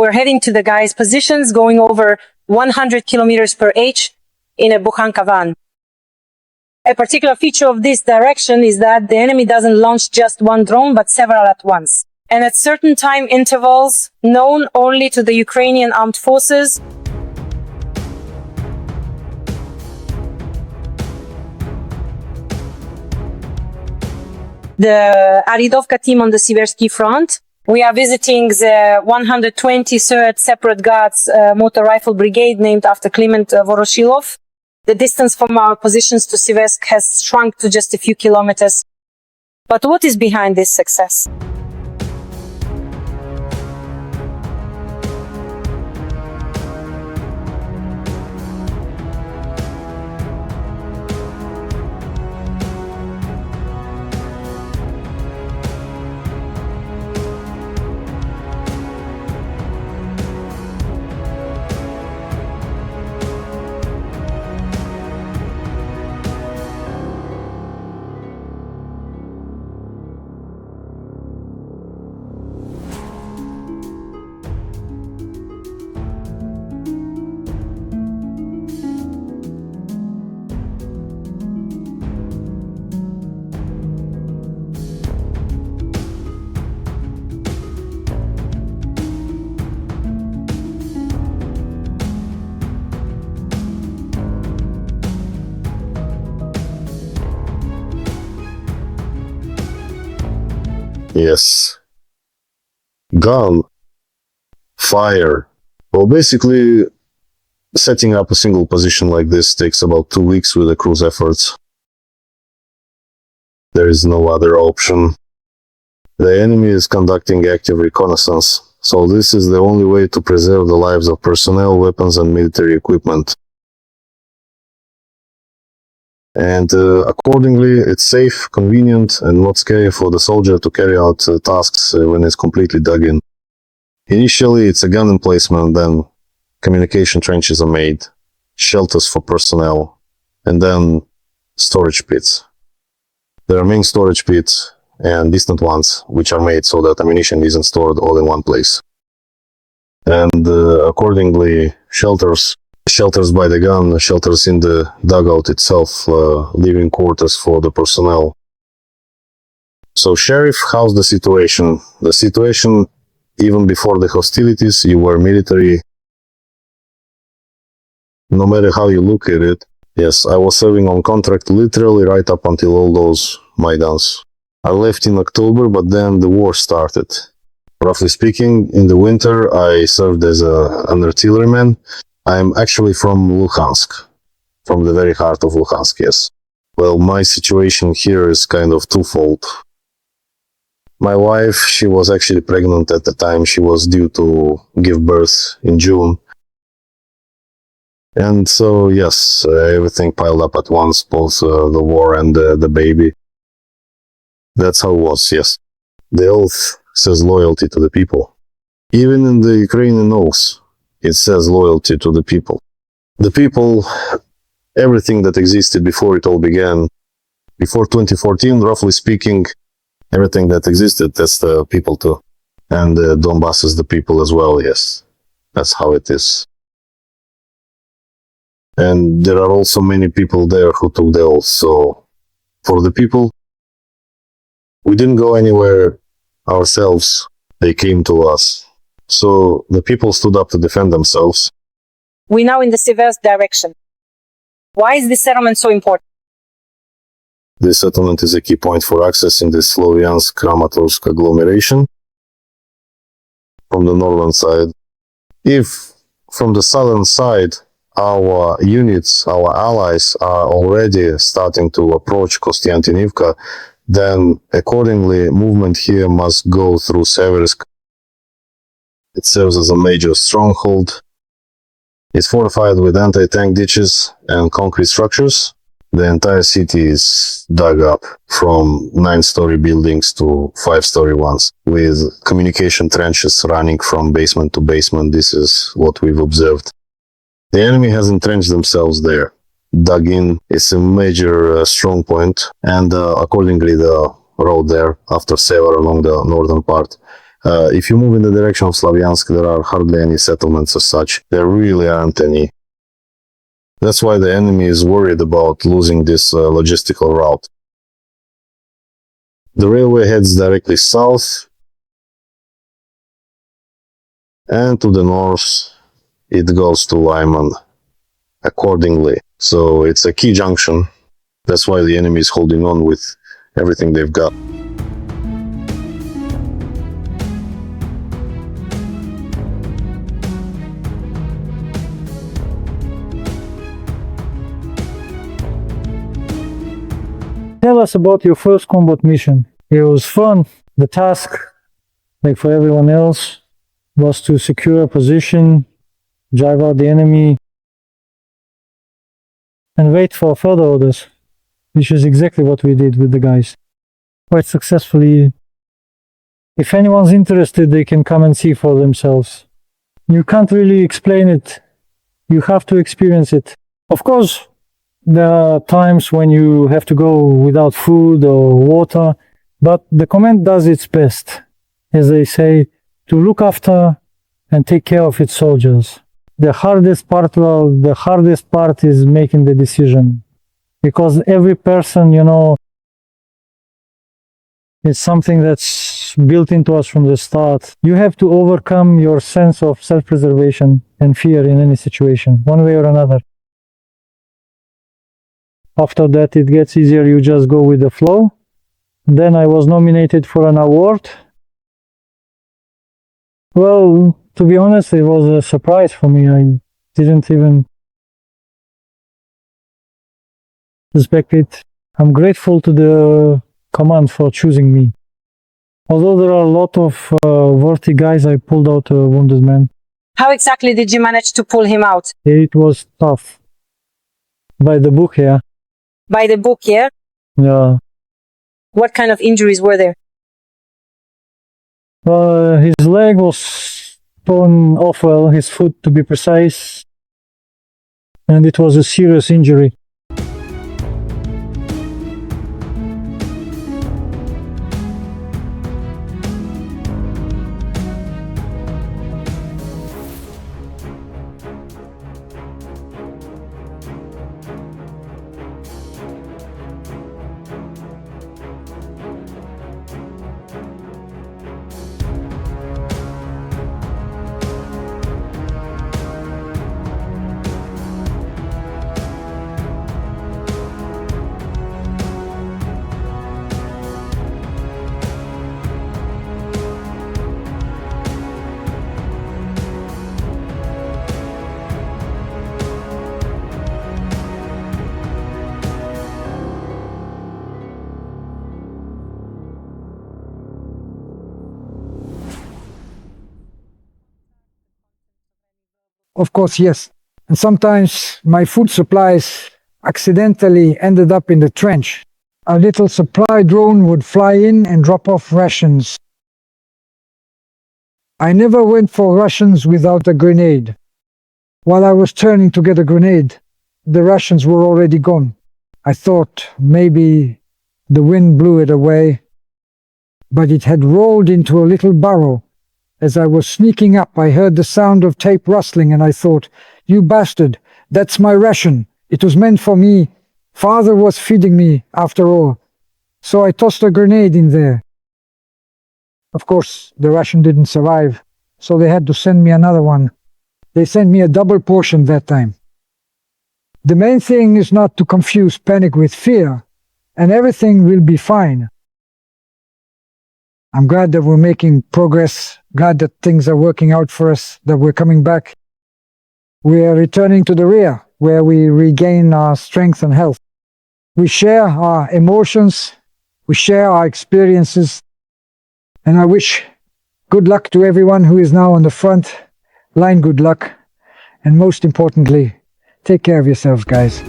We're heading to the guys' positions, going over 100 kilometers per h in a Bukhanka van. A particular feature of this direction is that the enemy doesn't launch just one drone, but several at once. And at certain time intervals, known only to the Ukrainian armed forces. The Aridovka team on the Seversk front. We are visiting the 123rd Separate Guards Motor Rifle Brigade, named after Kliment Voroshilov. The distance from our positions to Seversk has shrunk to just a few kilometers. But what is behind this success? Yes. Gun. Fire. Well, basically, setting up a single position like this takes about 2 weeks with the cruise efforts. There is no other option. The enemy is conducting active reconnaissance, so this is the only way to preserve the lives of personnel, weapons, and military equipment. And accordingly, it's safe, convenient, and not scary for the soldier to carry out tasks when it's completely dug in. Initially, it's a gun emplacement, then communication trenches are made, shelters for personnel, and then storage pits. There are main storage pits and distant ones, which are made so that ammunition isn't stored all in one place. And accordingly, shelters by the gun, shelters in the dugout itself, living quarters for the personnel. So, Sheriff, how's the situation? The situation, even before the hostilities, you were military. No matter how you look at it, yes, I was serving on contract literally right up until all those Maidans. I left in October, but then the war started. Roughly speaking, in the winter, I served as an artilleryman. I'm actually from Luhansk, from the very heart of Luhansk, yes. Well, my situation here is kind of twofold. My wife, she was actually pregnant at the time. She was due to give birth in June. And so, yes, everything piled up at once, both the war and the baby. That's how it was, yes. The oath says loyalty to the people. Even in the Ukrainian oath, it says loyalty to the people. The people, everything that existed before it all began, before 2014, roughly speaking, everything that existed, that's the people too. And Donbas is the people as well, yes. That's how it is. And there are also many people there who took the oath. So, for the people, we didn't go anywhere ourselves. They came to us. So the people stood up to defend themselves. We're now in the Seversk direction. Why is this settlement so important? This settlement is a key point for accessing the Sloviansk-Kramatorsk agglomeration from the northern side. If from the southern side, our units, our allies are already starting to approach Kostiantynivka, then accordingly, movement here must go through Seversk. It serves as a major stronghold. It's fortified with anti-tank ditches and concrete structures. The entire city is dug up, from 9-story buildings to 5-story ones, with communication trenches running from basement to basement. This is what we've observed. The enemy has entrenched themselves there. Dug in is a major strong point, and accordingly the road there after Sever along the northern part If you move in the direction of Sloviansk, there are hardly any settlements as such. There really aren't any. That's why the enemy is worried about losing this logistical route. The railway heads directly south, and to the north it goes to Lyman accordingly. So it's a key junction. That's why the enemy is holding on with everything they've got. Tell us about your first combat mission. It was fun. The task, like for everyone else, was to secure a position, drive out the enemy, and wait for further orders, which is exactly what we did with the guys. Quite successfully. If anyone's interested, they can come and see for themselves. You can't really explain it. You have to experience it. Of course, there are times when you have to go without food or water, but the command does its best, as they say, to look after and take care of its soldiers. The hardest part is making the decision, because every person, it's something that's built into us from the start. You have to overcome your sense of self-preservation and fear in any situation, one way or another. After that, it gets easier. You just go with the flow. Then I was nominated for an award. Well, to be honest, it was a surprise for me. I didn't even expect it. I'm grateful to the command for choosing me. Although there are a lot of worthy guys, I pulled out a wounded man. How exactly did you manage to pull him out? It was tough. By the book, yeah. By the book, yeah? Yeah. What kind of injuries were there? His leg was torn off, well, his foot to be precise, and it was a serious injury. Of course, yes. And sometimes my food supplies accidentally ended up in the trench. A little supply drone would fly in and drop off rations. I never went for rations without a grenade. While I was turning to get a grenade, the rations were already gone. I thought maybe the wind blew it away, but it had rolled into a little barrel. As I was sneaking up, I heard the sound of tape rustling, and I thought, "You bastard, that's my ration. It was meant for me. Father was feeding me, after all." So I tossed a grenade in there. Of course, the ration didn't survive, so they had to send me another one. They sent me a double portion that time. The main thing is not to confuse panic with fear, and everything will be fine. I'm glad that we're making progress, glad that things are working out for us, that we're coming back. We are returning to the rear, where we regain our strength and health. We share our emotions, we share our experiences, and I wish good luck to everyone who is now on the front line. Good luck, and most importantly, take care of yourselves, guys.